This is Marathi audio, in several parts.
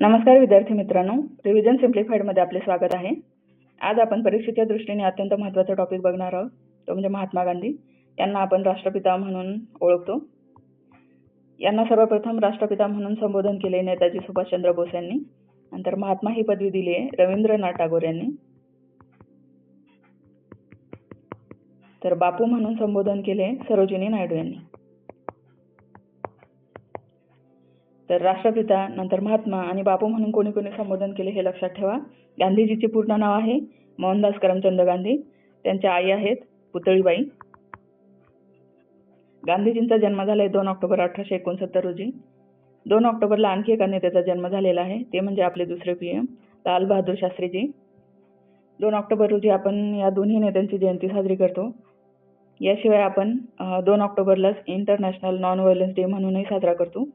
नमस्कार विद्यार्थी मित्रांनो, रिव्हिजन सिम्प्लिफाईडमध्ये आपले स्वागत आहे. आज आपण परीक्षेच्या दृष्टीने अत्यंत महत्त्वाचा टॉपिक बघणार आहोत, तो म्हणजे महात्मा गांधी. यांना आपण राष्ट्रपिता म्हणून ओळखतो. यांना सर्वप्रथम राष्ट्रपिता म्हणून संबोधन केले नेताजी सुभाषचंद्र बोस यांनी. नंतर महात्मा ही पदवी दिली आहे रवींद्रनाथ टागोर यांनी. तर बापू म्हणून संबोधन केले सरोजिनी नायडू यांनी. तर राष्ट्रपिता, नंतर महात्मा आणि बापू म्हणून कोणी कोणी संबोधन केले हे लक्षात ठेवा. गांधीजीचे पूर्ण नाव आहे मोहनदास करमचंद गांधी. त्यांच्या आई आहेत पुतळीबाई. गांधीजींचा जन्म झालाय 2 ऑक्टोबर 1869 रोजी. 2 ऑक्टोबरला आणखी एका नेत्याचा जन्म झालेला आहे, ते म्हणजे आपले दुसरे PM लाल बहादूर शास्त्रीजी. 2 ऑक्टोबर रोजी आपण या दोन्ही नेत्यांची जयंती साजरी करतो. याशिवाय आपण 2 ऑक्टोबरलाच इंटरनॅशनल नॉन व्हायलन्स डे म्हणूनही साजरा करतो.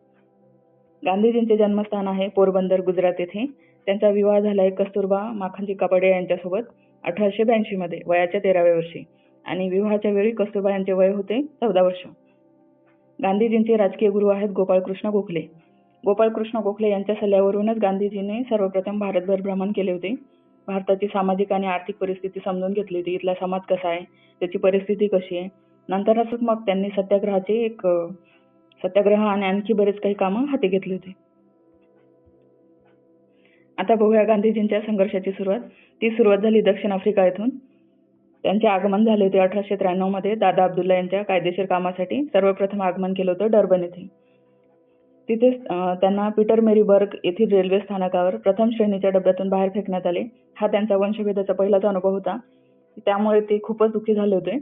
गांधीजींचे जन्मस्थान आहे पोरबंदर, गुजरात येथे. त्यांचा विवाह झाला आहे कस्तुरबा माखनजी कापडे यांच्यासोबत 1882 मध्ये वयाच्या 13व्या वर्षी, आणि विवाहाच्या वेळी कस्तुरबा यांचे वय होते 14 वर्ष. गांधीजींचे राजकीय गुरु आहेत गोपाळकृष्ण गोखले. गोपाळकृष्ण गोखले यांच्या सल्ल्यावरूनच गांधीजींनी सर्वप्रथम भारतभर भ्रमण केले होते. भारताची सामाजिक आणि आर्थिक परिस्थिती समजून घेतली होती. इथला समाज कसा आहे, त्याची परिस्थिती कशी आहे. नंतरच मग त्यांनी सत्याग्रह आणि आणखी बरेच काही कामं हाती घेतली होती. आता बघूया गांधीजींच्या संघर्षाची सुरुवात. ती सुरुवात झाली दक्षिण आफ्रिका येथून. त्यांचे आगमन झाले होते 1893 मध्ये दादा अब्दुल्ला यांच्या कायदेशीर कामासाठी. सर्वप्रथम आगमन केलं होतं डर्बन येथे. तिथेच त्यांना पीटर मेरी बर्ग येथील रेल्वे स्थानकावर प्रथम श्रेणीच्या डब्यातून बाहेर फेकण्यात आले. हा त्यांचा वंशभेदाचा पहिलाच अनुभव होता. त्यामुळे ते खूपच दुःखी झाले होते.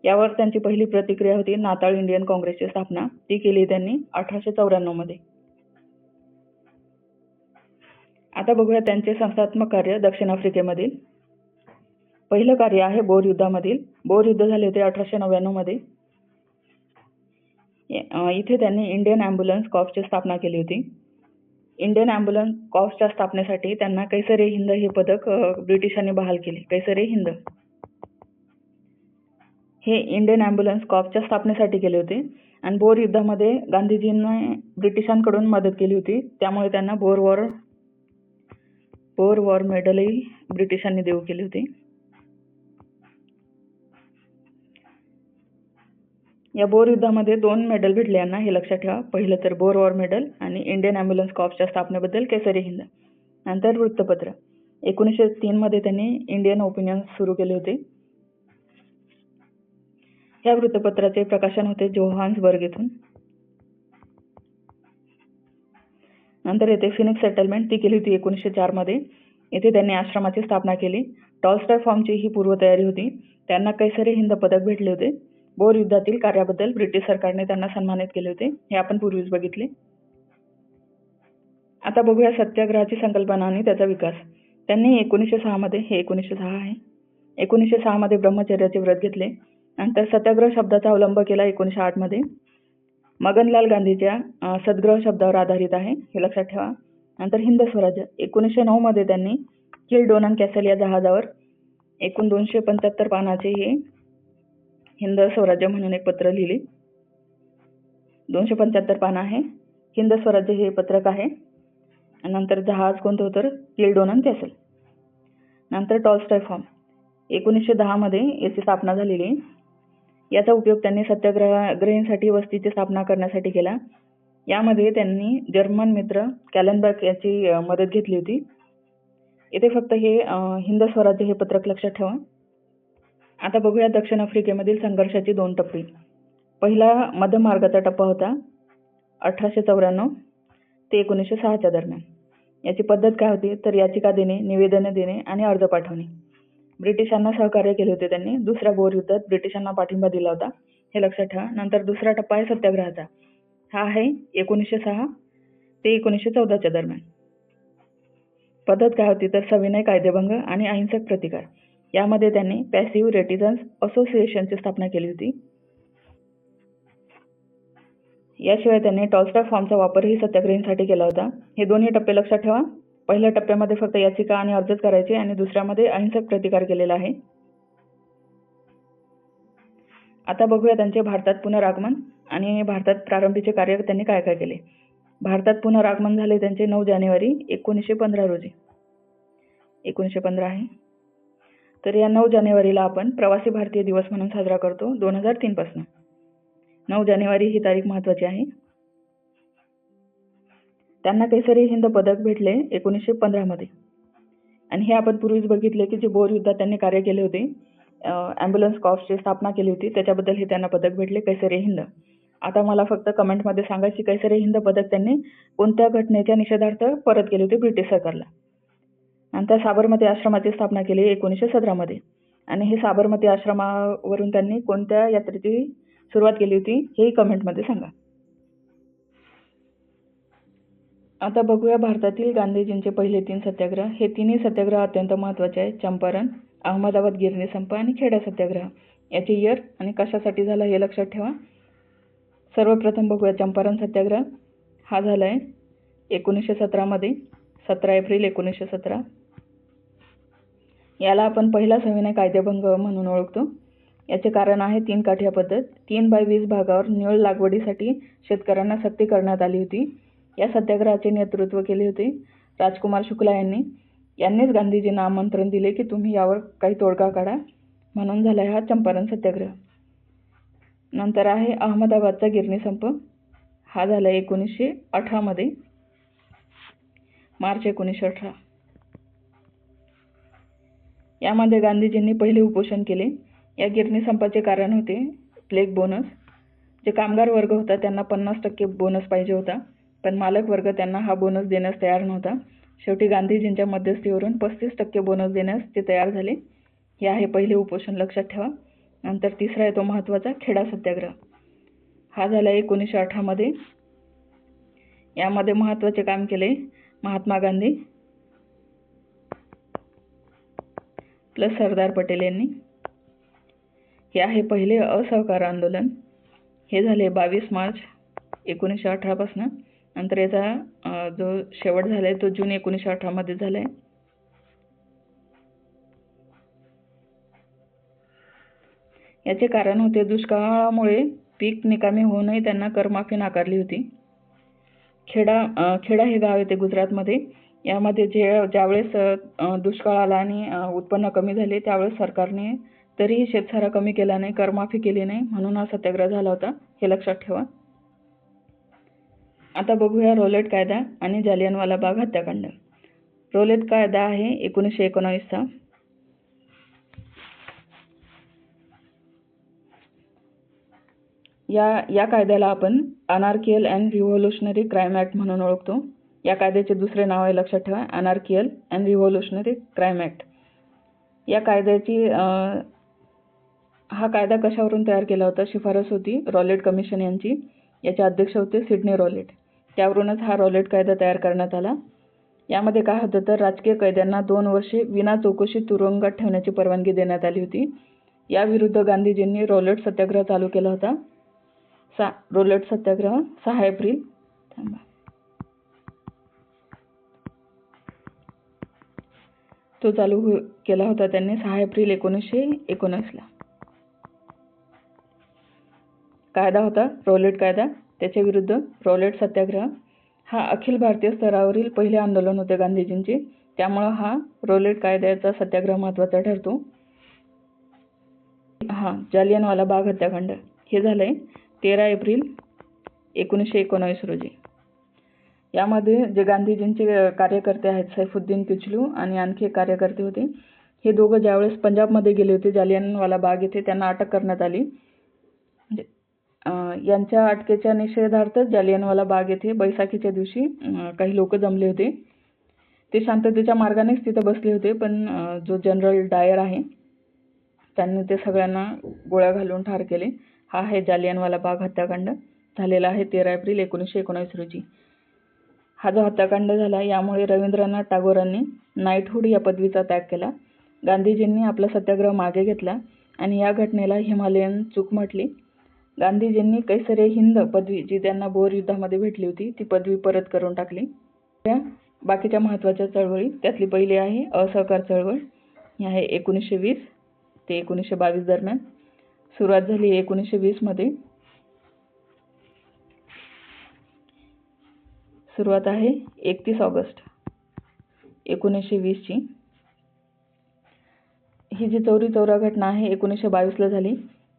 यावर त्यांची पहिली प्रतिक्रिया होती नाताळ इंडियन काँग्रेसची स्थापना. ती केली त्यांनी 1894 मध्ये. आता बघूया त्यांचे संस्थात्मक कार्य दक्षिण आफ्रिकेमधील. पहिलं कार्य आहे बोर युद्धामधील. बोर युद्ध झाले होते 1899 मध्ये. इथे त्यांनी इंडियन ॲम्ब्युलन्स कॉर्प्सची स्थापना केली होती. इंडियन ॲम्ब्युलन्स कॉर्प्सच्या स्थापनेसाठी त्यांना कैसर-ए-हिंद हे पदक ब्रिटिशांनी बहाल केले. कैसर-ए-हिंद हे इंडियन ॲम्ब्युलन्स कॉर्प्सच्या स्थापनेसाठी केले होते. आणि बोर युद्धामध्ये गांधीजींनी ब्रिटिशांकडून मदत केली होती, त्यामुळे त्यांना बोर वॉर मेडलही ब्रिटिशांनी देऊ केली होती. या बोर युद्धामध्ये 2 मेडल भेटले यांना, हे लक्षात ठेवा. पहिलं तर बोर वॉर मेडल आणि इंडियन ॲम्ब्युलन्स कॉर्प्सच्या स्थापनेबद्दल कैसर-ए-हिंद. नंतर वृत्तपत्र. 1903 मध्ये त्यांनी इंडियन ओपिनियन सुरू केले होते. या वृत्तपत्राचे प्रकाशन होते जोहान्सबर्ग येथून. नंतर येथे फिनिक्स सेटलमेंट ती केली होती 1904 मध्ये. येथे त्यांनी आश्रमाची स्थापना केली. टॉलस्टॉय फॉर्मची ही पूर्वतयारी होती. त्यांना कैसर-ए-हिंद पदक भेटले होते. बोर युद्धातील कार्याबद्दल ब्रिटिश सरकारने त्यांना सन्मानित केले होते, हे आपण पूर्वीच बघितले. आता बघूया सत्याग्रहाची संकल्पना आणि त्याचा विकास. त्यांनी 1906 मध्ये, हे 1906 आहे, 1906 मध्ये ब्रह्मचर्याचे व्रत घेतले. नंतर सत्याग्रह शब्दाचा अवलंब केला 1908 मध्ये. मगनलाल गांधीच्या सद्ग्रह शब्दावर आधारित आहे, हे लक्षात ठेवा. नंतर हिंद स्वराज्य. 1909 मध्ये त्यांनी किल्डोनन कॅसल या जहाजावर एकूण 275 पानाचे हे हिंद स्वराज्य म्हणून एक पत्र लिहिले. 275 पानं आहे. हिंद स्वराज्य हे पत्रक आहे. नंतर जहाज कोणतं होतं, किल्डोनन कॅसल. नंतर टॉलस्टॉय फॉर्म 1910 मध्ये याची स्थापना झालेली. याचा उपयोग त्यांनी सत्याग्रहींसाठी वस्तीची स्थापना करण्यासाठी केला. यामध्ये त्यांनी जर्मन मित्र कॅलेनबर्ग याची मदत घेतली होती. येथे फक्त हे हिंद स्वराज्य हे पत्रक लक्षात ठेवा. आता बघूया दक्षिण आफ्रिकेमधील संघर्षाची 2 टप्पे. पहिला मध्यमार्गाचा टप्पा होता 1894 ते 1906 दरम्यान. याची पद्धत काय होती तर याचिका देणे, निवेदने देणे आणि अर्ज पाठवणे. ब्रिटिशांना सहकार्य केले होते त्यांनी. दुसऱ्या बोर युद्धात ब्रिटिशांना पाठिंबा दिला होता, हे लक्षात ठेवा. नंतर दुसरा टप्पा आहे सत्याग्रहाचा. हा आहे 1906 ते 1914 दरम्यान. पद्धत काय होती तर सविनय कायदेभंग आणि अहिंसक प्रतिकार. यामध्ये त्यांनी पॅसिव्ह रेटिजन्स असोसिएशनची स्थापना केली होती. याशिवाय त्यांनी टॉलस्टॉय फॉर्मचा वापरही सत्याग्रहींसाठी केला होता. हे दोन्ही टप्पे लक्षात ठेवा. पहिल्या टप्प्यामध्ये फक्त याचिका आणि अर्जच करायचे आणि दुसऱ्यामध्ये अहिंसक प्रतिकार केलेला आहे. आता बघूया त्यांचे भारतात पुनरागमन आणि भारतात प्रारंभीचे कार्य त्यांनी काय काय केले. भारतात पुनरागमन झाले त्यांचे 9 जानेवारी 1915 रोजी. 1915 आहे. तर या 9 जानेवारीला आपण प्रवासी भारतीय दिवस म्हणून साजरा करतो 2003 पासून. 9 जानेवारी ही तारीख महत्त्वाची आहे. त्यांना केसरी हिंद पदक भेटले 1915 मध्ये. आणि हे आपण पूर्वीच बघितले की जे बोर युद्धात त्यांनी कार्य केले होते, ॲम्ब्युलन्स कॉर्प्सची स्थापना केली होती, त्याच्याबद्दल हे त्यांना पदक भेटले कैसरी हिंद. आता मला फक्त कमेंटमध्ये सांगा की कैसरी हिंद पदक त्यांनी कोणत्या घटनेच्या निषेधार्थ परत केले होते ब्रिटिश सरकारला. नंतर साबरमती आश्रमाची स्थापना केली 1917 मध्ये. आणि हे साबरमती आश्रमावरून त्यांनी कोणत्या यात्रेची सुरुवात केली होती हेही कमेंटमध्ये सांगा. आता बघूया भारतातील गांधीजींचे पहिले 3 सत्याग्रह. हे तिन्ही सत्याग्रह अत्यंत महत्त्वाचे आहेत. चंपारण, अहमदाबाद गिरणी संप आणि खेडा सत्याग्रह. याचे इयर आणि कशासाठी झाला हे लक्षात ठेवा. सर्वप्रथम बघूया चंपारण सत्याग्रह. हा झाला आहे 1917 मध्ये, 17 एप्रिल 1917. याला आपण पहिला सविनय कायदेभंग म्हणून ओळखतो. याचे कारण आहे 3 काठ्या पद्धत. 3/20 भागावर निळ लागवडीसाठी शेतकऱ्यांना सक्ती करण्यात आली होती. या सत्याग्रहाचे नेतृत्व केले होते राजकुमार शुक्ला यांनी. यांनीच गांधीजींना आमंत्रण दिले की तुम्ही यावर काही तोडगा काढा, म्हणून झाला हा चंपारण सत्याग्रह. नंतर आहे अहमदाबादचा गिरणी संप. हा झाला 1918 मध्ये, मार्च 1918. यामध्ये गांधीजींनी पहिले उपोषण केले. या गिरणी संपाचे कारण होते प्लेग बोनस. जे कामगार वर्ग होता त्यांना 50% बोनस पाहिजे होता, पण मालक वर्ग त्यांना हा बोनस देण्यास तयार नव्हता. शेवटी गांधीजींच्या मध्यस्थीवरून 35% बोनस देण्यास ते तयार झाले. हे आहे पहिले उपोषण, लक्षात ठेवा. नंतर तिसरा आहे तो महत्त्वाचा खेडा सत्याग्रह. हा झाला 1918 मध्ये. यामध्ये महत्त्वाचे काम केले महात्मा गांधी प्लस सरदार पटेल यांनी. हे आहे पहिले असहकार आंदोलन. हे झाले 22 मार्च 1918 पासून. नंतर याचा जो शेवट झालाय तो जून 1918 मध्ये झालाय. याचे कारण होते दुष्काळामुळे पीक निकामी होऊ नये त्यांना करमाफी नाकारली होती. खेडा हे गाव आहे ते गुजरातमध्ये. यामध्ये ज्यावेळेस दुष्काळ आला आणि उत्पन्न कमी झाले त्यावेळेस सरकारने तरीही शेतसारा कमी केला नाही, करमाफी केली नाही, म्हणून हा सत्याग्रह झाला होता. हे लक्षात ठेवा. आता बघूया रॉलेट कायदा आणि जालियनवाला बाग हत्याकांड. रॉलेट कायदा आहे 1919 चा. या कायद्याला आपण अनार्कियल अँड रिव्होल्युशनरी क्राईम ॲक्ट म्हणून ओळखतो. या कायद्याचे दुसरे नाव आहे, लक्षात ठेवा, अनार्कियल अँड रिव्होल्युशनरी क्राईम ॲक्ट. या कायद्याची हा कायदा कशावरून तयार केला होता? शिफारस होती रॉलेट कमिशन यांची. याचे अध्यक्ष होते सिडनी रॉलेट. त्यावरूनच हा रॉलेट कायदा तयार करण्यात आला. यामध्ये काय होतं तर राजकीय कैद्यांना 2 वर्षे विना चौकशी तुरुंगात ठेवण्याची परवानगी देण्यात आली होती. याविरुद्ध गांधीजींनी रॉलेट सत्याग्रह चालू केला होता. रॉलेट सत्याग्रह 6 एप्रिल तो चालू केला होता त्यांनी 6 एप्रिल 1919 ला. कायदा होता रॉलेट कायदा. त्याच्या विरुद्ध रॉलेट सत्याग्रह. हा अखिल भारतीय स्तरावरील पहिले आंदोलन होते गांधीजींचे. त्यामुळे हा रॉलेट कायद्याचा सत्याग्रह महत्त्वाचा ठरतो. जालियनवाला बाग हत्याकांड हे झालंय 13 एप्रिल 1919 रोजी. यामध्ये जे गांधीजींचे कार्यकर्ते आहेत सैफुद्दीन किचलू आणि आणखी एक कार्यकर्ते होते. हे दोघं ज्यावेळेस पंजाबमध्ये गेले होते जालियनवाला बाग येथे त्यांना अटक करण्यात आली. यांच्या अटकेच्या निषेधार्थ जालियनवाला बाग येथे बैसाखीच्या दिवशी काही लोक जमले होते. ते शांततेच्या मार्गानेच तिथे बसले होते, पण जो जनरल डायर आहे त्यांनी ते सगळ्यांना गोळ्या घालून ठार केले. हा आहे जालियनवाला बाग हत्याकांड. झालेला आहे 13 एप्रिल 1919 रोजी. हा जो हत्याकांड झाला यामुळे रवींद्रनाथ टागोरांनी नाईटहूड या पदवीचा त्याग केला. गांधीजींनी आपला सत्याग्रह मागे घेतला आणि या घटनेला हिमालयन चूक म्हटली. गांधीजींनी कैसरे हिंद पदवी जी त्यांना बोर युद्धामध्ये भेटली होती ती पदवी परत करून टाकली. बाकीच्या महत्त्वाच्या चळवळी त्यातली पहिली आहे असहकार चळवळ. ही आहे 1920 ते 1922 दरम्यान. सुरुवात झाली 1920 मध्ये. सुरुवात आहे 31 ऑगस्ट 1920ची. ही जी चौरी चौरा घटना आहे 1922ला झाली.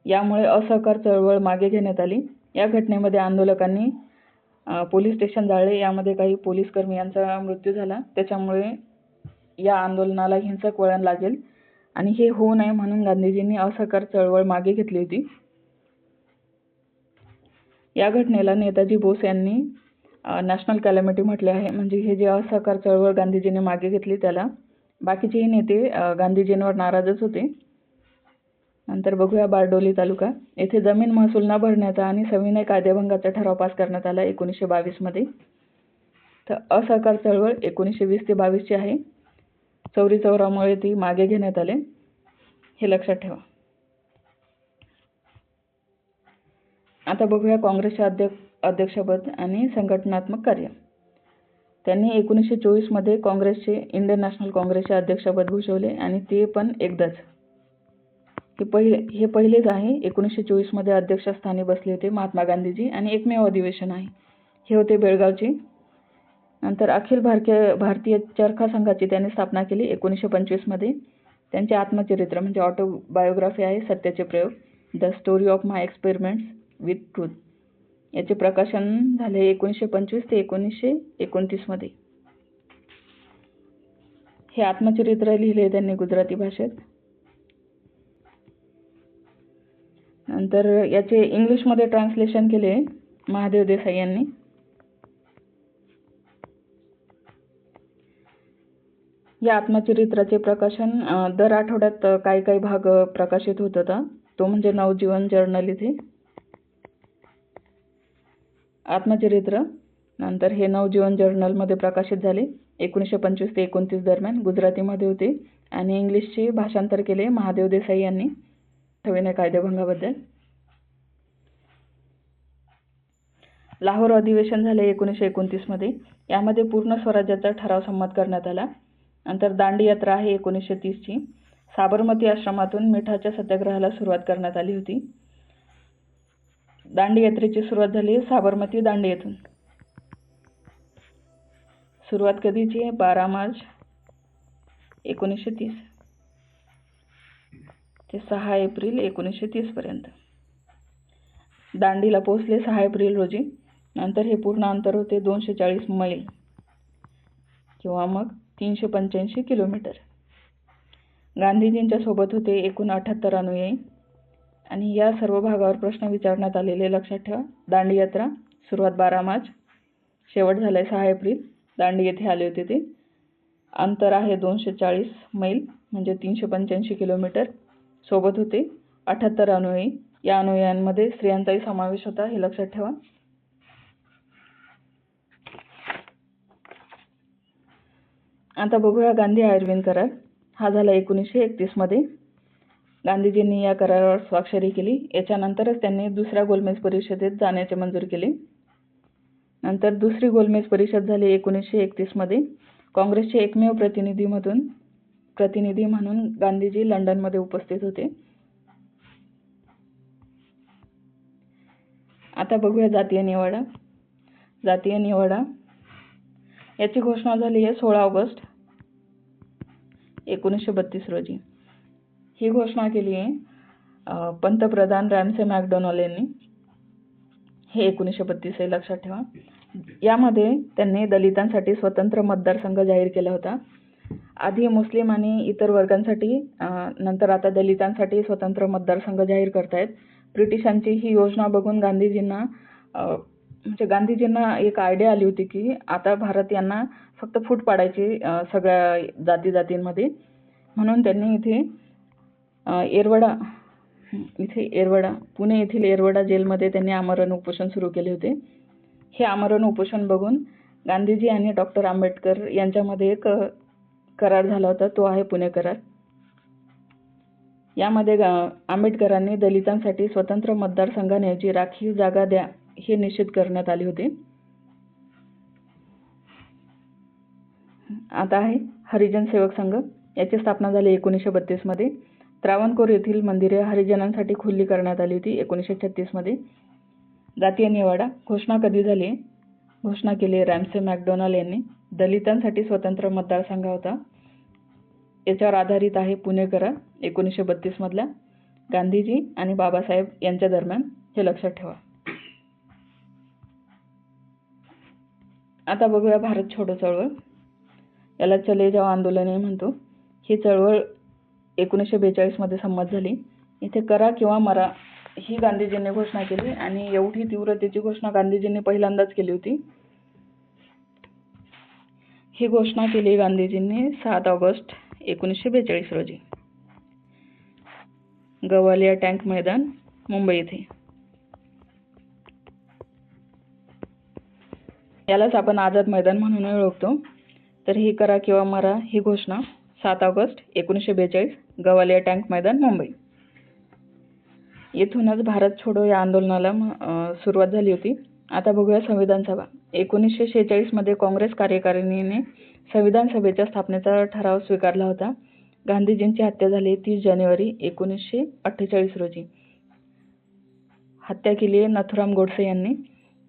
यामुळे असहकार चळवळ मागे घेण्यात आली. या घटनेमध्ये आंदोलकांनी पोलीस स्टेशन जाळले. यामध्ये काही पोलीस कर्मी यांचा मृत्यू झाला. त्याच्यामुळे या आंदोलनाला हिंसक वळण लागेल आणि हे होऊ नये म्हणून गांधीजींनी असहकार चळवळ मागे घेतली होती. या घटनेला नेताजी बोस यांनी नॅशनल कॅलॅमिटी म्हटले आहे. म्हणजे हे जे असहकार चळवळ गांधीजींनी मागे घेतली त्याला. बाकीचेही नेते गांधीजींवर नाराजच होते. नंतर बघूया बारडोली तालुका. येथे जमीन महसूल न भरण्याचा आणि सविनय कायदेभंगाचा ठराव पास करण्यात आला 1922 मध्ये. तर असहकार चळवळ 1920 ते 22ची आहे. चौरी चौरामुळे ती मागे घेण्यात आले, हे लक्षात ठेवा. आता बघूया काँग्रेसचे अध्यक्षपद आणि संघटनात्मक कार्य. त्यांनी 1924 मध्ये काँग्रेसचे इंडियन नॅशनल काँग्रेसचे अध्यक्षपद भूषवले आणि ते पण एकदाच. हे पहिलेच आहे. 1924 मध्ये अध्यक्षस्थानी बसले होते महात्मा गांधीजी आणि एकमेव अधिवेशन आहे. हे होते बेळगावचे. नंतर अखिल भारतीय चरखा संघाची त्यांनी स्थापना केली 1925 मध्ये. त्यांचे आत्मचरित्र म्हणजे ऑटोबायोग्राफी आहे सत्याचे प्रयोग, the story of my experiments with truth, याचे प्रकाशन झाले 1925 ते 1929 मध्ये. हे आत्मचरित्र लिहिले त्यांनी गुजराती भाषेत. नंतर याचे इंग्लिशमध्ये ट्रान्सलेशन केले महादेव देसाई यांनी. या आत्मचरित्राचे प्रकाशन दर आठवड्यात काही भाग प्रकाशित होत होता. तो म्हणजे नवजीवन जर्नल इथे आत्मचरित्र. नंतर हे नवजीवन जर्नलमध्ये प्रकाशित झाले 1925 ते 1929 दरम्यान. गुजरातीमध्ये होते आणि इंग्लिशचे भाषांतर केले महादेव देसाई यांनी सविनय कायदेभंगाबद्दल. लाहोर अधिवेशन झाले 1929 मध्ये. यामध्ये पूर्ण स्वराज्याचा ठराव संमत करण्यात आला. नंतर दांडी यात्रा आहे 1930ची. साबरमती आश्रमातून मिठाच्या सत्याग्रहाला सुरुवात करण्यात आली होती. दांडी यात्रेची सुरुवात झाली साबरमती दांडी येथून. सुरुवात कधीची आहे? 12 मार्च 1930 ते 6 एप्रिल 1930 पर्यंत. दांडीला पोहोचले 6 एप्रिल रोजी. नंतर हे पूर्ण अंतर होते 240 मैल किंवा मग 385 किलोमीटर. गांधीजींच्या सोबत होते एकूण 78 अनुयायी आणि या सर्व भागावर प्रश्न विचारण्यात आलेले लक्षात ठेवा. दांडी यात्रा सुरुवात 12 मार्च, शेवट झालाय 6 एप्रिल. दांडी येथे आले होते ते. अंतर आहे 240 मैल म्हणजे 385 किलोमीटर. सोबत होते 78 अनुयायी. या अनुयायांमध्ये स्त्रियांचाही समावेश होता, हे लक्षात ठेवा. आता बघूया गांधी आयर्विन करार. हा झाला 1931 मध्ये. गांधीजींनी या करारावर स्वाक्षरी केली. याच्यानंतरच त्यांनी दुसऱ्या गोलमेज परिषदेत जाण्याचे मंजूर केले. नंतर दुसरी गोलमेज परिषद झाली 1931 मध्ये. काँग्रेसचे एकमेव प्रतिनिधी म्हणून गांधीजी लंडनमध्ये उपस्थित होते. आता बघूया जातीय निवाडा. जातीय निवाडा याची घोषणा झाली आहे 16 ऑगस्ट 1932 रोजी. ही घोषणा केली आहे पंतप्रधान रॅमसे मॅकडोनाल्ड यांनी. हे 1932 हे लक्षात ठेवा. यामध्ये त्यांनी दलितांसाठी स्वतंत्र मतदारसंघ जाहीर केला होता. आधी मुस्लिम आणि इतर वर्गांसाठी, नंतर आता दलितांसाठी स्वतंत्र मतदारसंघ जाहीर करतायत. ब्रिटिशांची ही योजना बघून गांधीजींना एक आयडिया आली होती की आता भारतीयांना फक्त फूट पाडायची सगळ्या जातींमध्ये. म्हणून त्यांनी इथे पुणे येथील येरवडा जेलमध्ये त्यांनी आमरण उपोषण सुरू केले होते. हे आमरण उपोषण बघून गांधीजी आणि डॉक्टर आंबेडकर यांच्यामध्ये एक करार झाला होता, तो आहे पुणे करार. यामध्ये आंबेडकरांनी दलितांसाठी स्वतंत्र मतदारसंघांऐवजी राखीव जागा द्या हे निश्चित करण्यात आले होते. आता आहे हरिजन सेवक संघ. याची स्थापना झाली 1932 मध्ये. त्रावणकोर येथील मंदिरे हरिजनांसाठी खुली करण्यात आली होती 1936 मध्ये. जातीय निवाडा घोषणा कधी झाली? घोषणा केली रॅमसे मॅकडोनाल्ड यांनी. दलितांसाठी स्वतंत्र मतदारसंघ होता. याच्यावर आधारित आहे पुणे करार 1932 मधला. गांधीजी आणि बाबासाहेब यांच्या दरम्यान, हे लक्षात ठेवा. आता बघूया भारत छोडो चळवळ. याला चले जाओ आंदोलनही म्हणतो. ही चळवळ 1942 मध्ये संमत झाली. इथे करा किंवा मरा ही गांधीजींनी घोषणा केली आणि एवढी तीव्रतेची घोषणा गांधीजींनी पहिल्यांदाच केली होती. ही घोषणा केली गांधीजींनी 7 ऑगस्ट 1942 रोजी गवालिया टँक मैदान, मुंबई येथे. यालाच आपण आझाद मैदान म्हणून ओळखतो. तर ही करा किंवा मरा ही घोषणा 7 ऑगस्ट 1942 गवालिया टँक मैदान, मुंबई. येथूनच भारत छोडो या आंदोलनाला सुरुवात झाली होती. आता बघूया संविधान सभा. 1946 मध्ये काँग्रेस कार्यकारिणीने संविधान सभेच्या स्थापनेचा ठराव स्वीकारला होता. गांधीजींची हत्या झाली 30 जानेवारी 1948 रोजी. हत्या केली नथुराम गोडसे यांनी.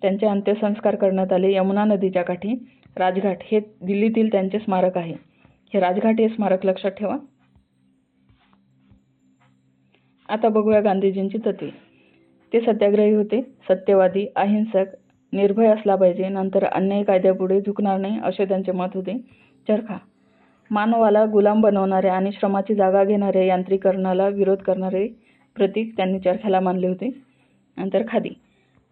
त्यांचे अंत्यसंस्कार करण्यात आले यमुना नदीच्या काठी. राजघाट हे दिल्लीतील त्यांचे स्मारक आहे. हे राजघाट हे स्मारक लक्षात ठेवा. आता बघूया गांधीजींची तत्त्वे. ते सत्याग्रही होते, सत्यवादी, अहिंसक, निर्भय असला पाहिजे, नंतर अन्यायी कायद्यापुढे झुकणार नाही असे त्यांचे मत होते. चरखा, मानवाला गुलाम बनवणारे आणि श्रमाची जागा घेणारे यांत्रिकीकरणाला विरोध करणारे प्रतीक त्यांनी चरख्याला मानले होते. नंतर खादी,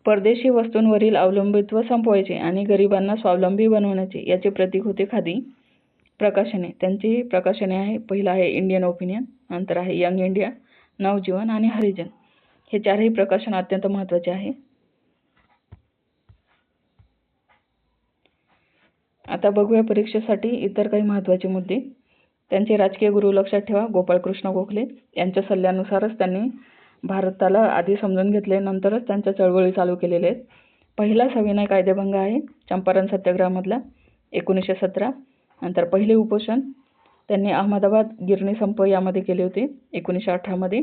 परदेशी वस्तूंवरील अवलंबित्व संपवायचे आणि गरिबांना स्वावलंबी बनवण्याचे याचे प्रतीक होते खादी. प्रकाशने, त्यांची प्रकाशने आहे. पहिला आहे इंडियन ओपिनियन, नंतर आहे यंग इंडिया, नवजीवन आणि हरिजन. हे चारही प्रकाशन अत्यंत महत्त्वाचे आहे. आता बघूया परीक्षेसाठी इतर काही महत्त्वाचे मुद्दे. त्यांचे राजकीय गुरु लक्षात ठेवा, गोपाळकृष्ण गोखले. यांच्या सल्ल्यानुसारच त्यांनी भारताला आधी समजून घेतले, नंतरच त्यांच्या चळवळी चालू केलेल्या आहेत. पहिला सविनय कायदेभंग आहे चंपारण सत्याग्रहामधला 1917. नंतर पहिले उपोषण त्यांनी अहमदाबाद गिरणी संप यामध्ये केले होते 1918 मध्ये.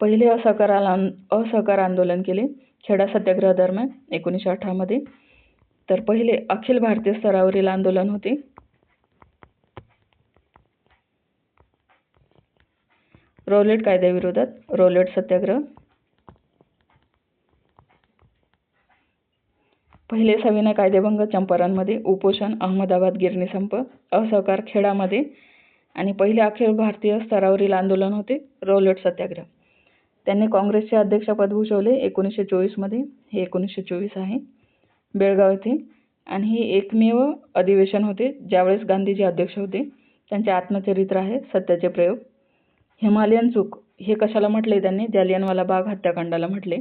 पहिले असहकार आंदोलन केले खेडा सत्याग्रह दरम्यान 1918 मध्ये. तर पहिले अखिल भारतीय स्तरावरील आंदोलन होते रौलेट कायद्याविरोधात, रौलेट सत्याग्रह. पहिले सविनय कायदेभंग चंपारणमध्ये, उपोषण अहमदाबाद गिरणी संप, असहकार खेडामध्ये आणि पहिले अखिल भारतीय स्तरावरील आंदोलन होते रौलेट सत्याग्रह. त्यांनी काँग्रेसचे अध्यक्षपद भूषवले 1924 मध्ये. हे 1924 आहे बेळगाव येथे. आणि हे एकमेव अधिवेशन होते ज्यावेळेस गांधीजी अध्यक्ष होते. त्यांचे आत्मचरित्र आहे सत्याचे प्रयोग. हिमालयन चूक हे कशाला म्हटले त्यांनी? जालियनवाला बाग हत्याकांडाला म्हटले.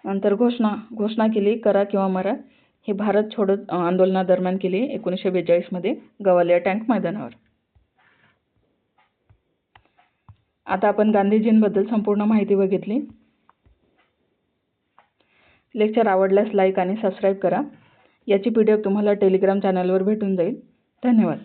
नंतर घोषणा केली करा किंवा मरा. हे भारत छोडो आंदोलनादरम्यान केली 1942 मध्ये गवालिया टँक मैदानावर. आता आपण गांधीजींबद्दल संपूर्ण माहिती बघितली. लेक्चर आवडल्यास लाईक आणि सबस्क्राईब करा. याची PDF तुम्हाला टेलिग्राम चॅनलवर भेटून जाईल. धन्यवाद.